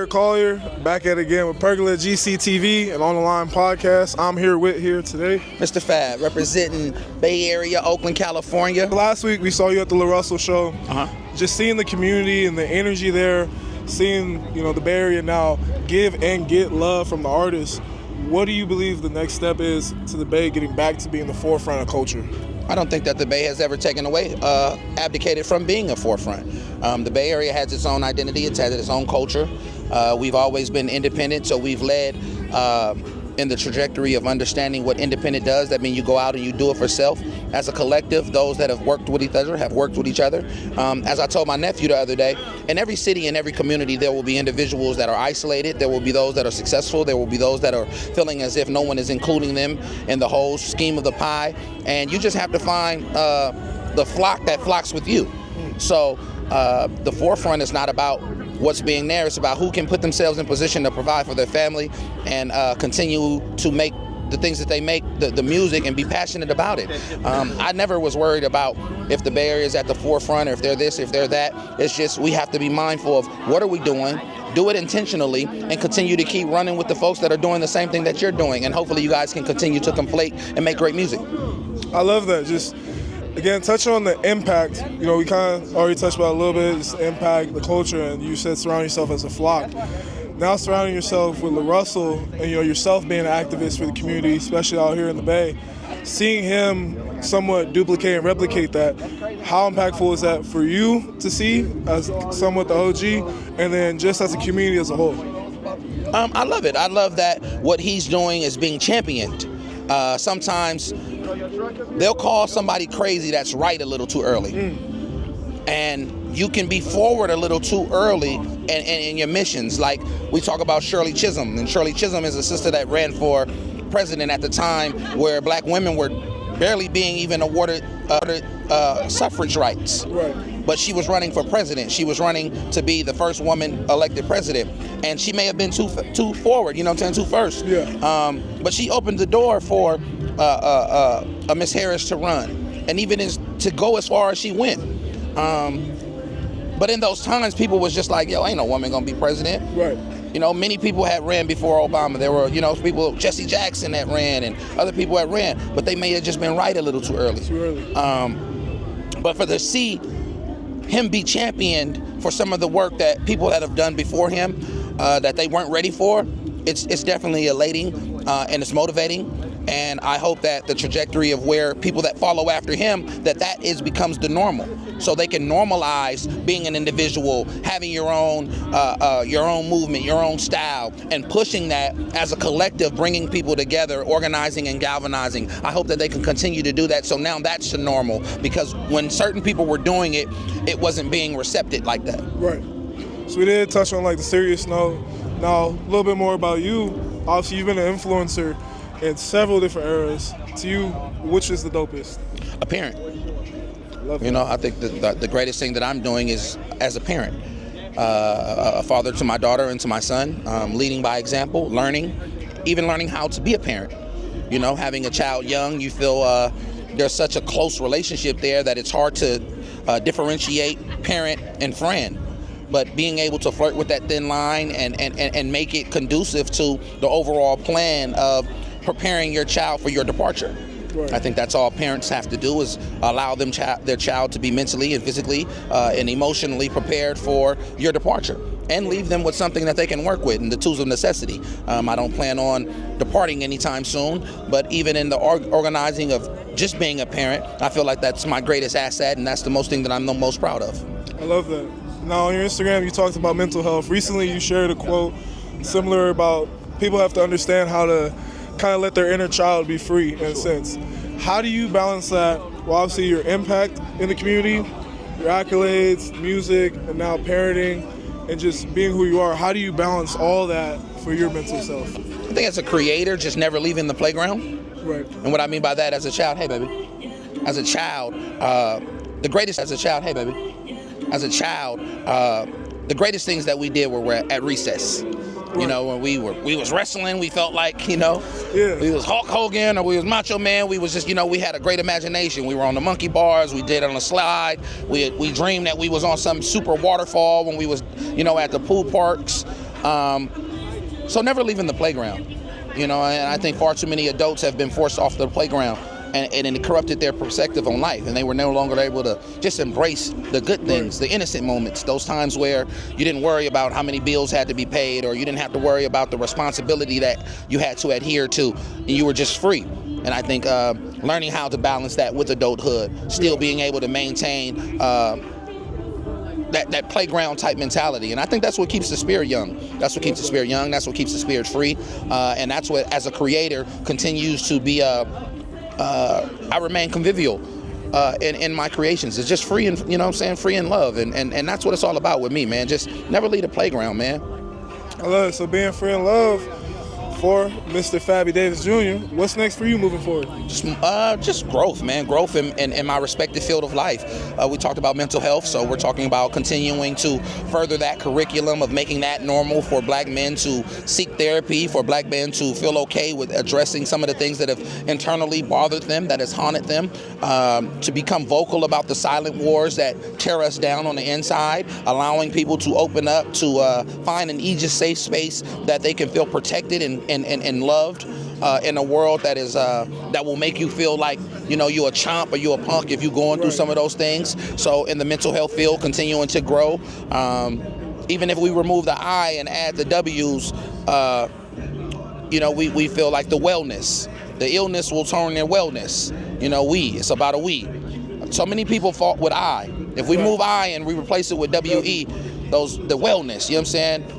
Eric Collier, back at it again with Pergola GCTV and On the Line podcast. I'm here today. Mistah F.A.B, representing Bay Area, Oakland, California. Last week we saw you at the La Russell show. Just seeing the community and the energy there, seeing the Bay Area now give and get love from the artists. What do you believe the next step is to the Bay getting back to being the forefront of culture? I don't think that the Bay has ever abdicated from being a forefront. The Bay Area has its own identity, it's had its own culture. We've always been independent, so we've led in the trajectory of understanding what independent does. That means you go out and you do it for self. As a collective, those that have worked with each other have worked with each other. As I told my nephew the other day, in every city and every community, there will be individuals that are isolated. There will be those that are successful. There will be those that are feeling as if no one is including them in the whole scheme of the pie. And you just have to find the flock that flocks with you. So the forefront is not about what's being there. It's about who can put themselves in position to provide for their family and continue to make the things that they make, the music, and be passionate about it. I never was worried about if the Bay Area is at the forefront or if they're this, if they're that. It's just we have to be mindful of what are we doing, do it intentionally, and continue to keep running with the folks that are doing the same thing that you're doing. And hopefully you guys can continue to conflate and make great music. I love that. Just again, touch on the impact. We kind of already touched about a little bit, just the impact, the culture, and you said surround yourself as a flock. Now surrounding yourself with La Russell and yourself being an activist for the community, especially out here in the Bay, seeing him somewhat duplicate and replicate that, how impactful is that for you to see as somewhat the OG, and then just as a community as a whole? I love it. I love that what he's doing is being championed. Sometimes they'll call somebody crazy that's right a little too early. And you can be forward a little too early in your missions. Like we talk about Shirley Chisholm, and Shirley Chisholm is a sister that ran for president at the time where black women were barely being even awarded suffrage rights. Right. But she was running for president. She was running to be the first woman elected president. And she may have been too forward, too first. Yeah. But she opened the door for a Miss Harris to run, and even to go as far as she went. But in those times, people was just like, ain't no woman gonna be president. Right. Many people had ran before Obama. There were, people, Jesse Jackson that ran and other people that ran, but they may have just been right a little too early. But for to see him be championed for some of the work that people that have done before him, that they weren't ready for, it's definitely elating and it's motivating. And I hope that the trajectory of where people that follow after him, that becomes the normal. So they can normalize being an individual, having your own movement, your own style, and pushing that as a collective, bringing people together, organizing and galvanizing. I hope that they can continue to do that. So now that's the normal, because when certain people were doing it, it wasn't being recepted like that. Right. So we did touch on the serious note. Now, a little bit more about you. Obviously, you've been an influencer in several different eras. To you, which is the dopest? A parent. Love it. I think the greatest thing that I'm doing is as a parent, a father to my daughter and to my son, leading by example, learning how to be a parent. Having a child young, you feel there's such a close relationship there that it's hard to differentiate parent and friend. But being able to flirt with that thin line and make it conducive to the overall plan of preparing your child for your departure. Right. I think that's all parents have to do, is allow their child to be mentally and physically and emotionally prepared for your departure, and leave them with something that they can work with and the tools of necessity. I don't plan on departing anytime soon, but even in the organizing of just being a parent, I feel like that's my greatest asset, and that's the most thing that I'm the most proud of. I love that. Now on your Instagram, you talked about mental health. Recently, you shared a quote similar about people have to understand how to kind of let their inner child be free in a sense. How do you balance that? Well, obviously your impact in the community, your accolades, music, and now parenting, and just being who you are. How do you balance all that for your mental self? I think as a creator, just never leaving the playground. Right. And what I mean by that, as a child, hey baby. As a child, the greatest things that we did were at recess. When we was wrestling, we felt like, we was Hulk Hogan or we was Macho Man. We was just, we had a great imagination. We were on the monkey bars. We did on a slide. We dreamed that we was on some super waterfall when we was, at the pool parks. So never leaving the playground, you know, and I think far too many adults have been forced off the playground, and it corrupted their perspective on life, and they were no longer able to just embrace the good things, the innocent moments, those times where you didn't worry about how many bills had to be paid, or you didn't have to worry about the responsibility that you had to adhere to, and you were just free. And I think learning how to balance that with adulthood, still being able to maintain that playground type mentality, and I think that's what keeps the spirit young. That's what keeps the spirit young. That's what keeps the spirit free, and that's what, as a creator, continues to be. I remain convivial in my creations. It's just free and, you know what I'm saying, free in love, and that's what it's all about with me, man. Just never leave the playground, man. I love it. So being free in love for Mr. F.A.B Davis Jr., what's next for you moving forward? Just growth, man. Growth in my respective field of life. We talked about mental health, so we're talking about continuing to further that curriculum of making that normal for black men to seek therapy, for black men to feel okay with addressing some of the things that have internally bothered them, that has haunted them, to become vocal about the silent wars that tear us down on the inside, allowing people to open up, to find an aegis safe space that they can feel protected and loved in a world that is that will make you feel like, you know, you're a chomp or you're a punk if you're going through some of those things. So in the mental health field, continuing to grow. Even if we remove the I and add the W's, you know, we feel like the wellness. The illness will turn in wellness. You know, it's about a we. So many people fought with I. If we move I and we replace it with WE, the wellness, you know what I'm saying?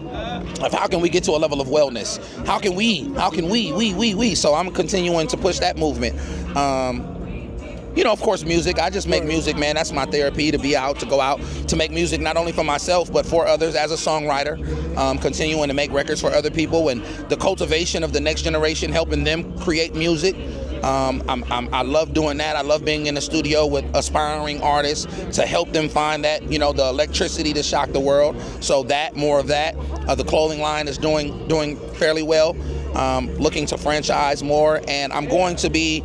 Of how can we get to a level of wellness? How can we? So I'm continuing to push that movement. You know, of course, music. I just make music, man. That's my therapy, to be out, to go out, to make music not only for myself, but for others as a songwriter, continuing to make records for other people, and the cultivation of the next generation, helping them create music. I love doing that. I love being in the studio with aspiring artists to help them find that, you know, the electricity to shock the world. So more of that. The clothing line is doing fairly well. Looking to franchise more, and I'm going to be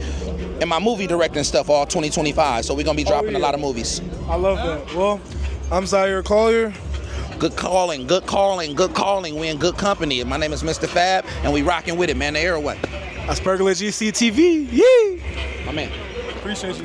in my movie directing stuff all 2025. So we're gonna be dropping a lot of movies. I love that. Well, I'm Zaire Collier. Good calling. We in good company. My name is Mistah F.A.B, and we rocking with it, man. The airway. Aspergillus GCTV. Yee! My man. Appreciate you.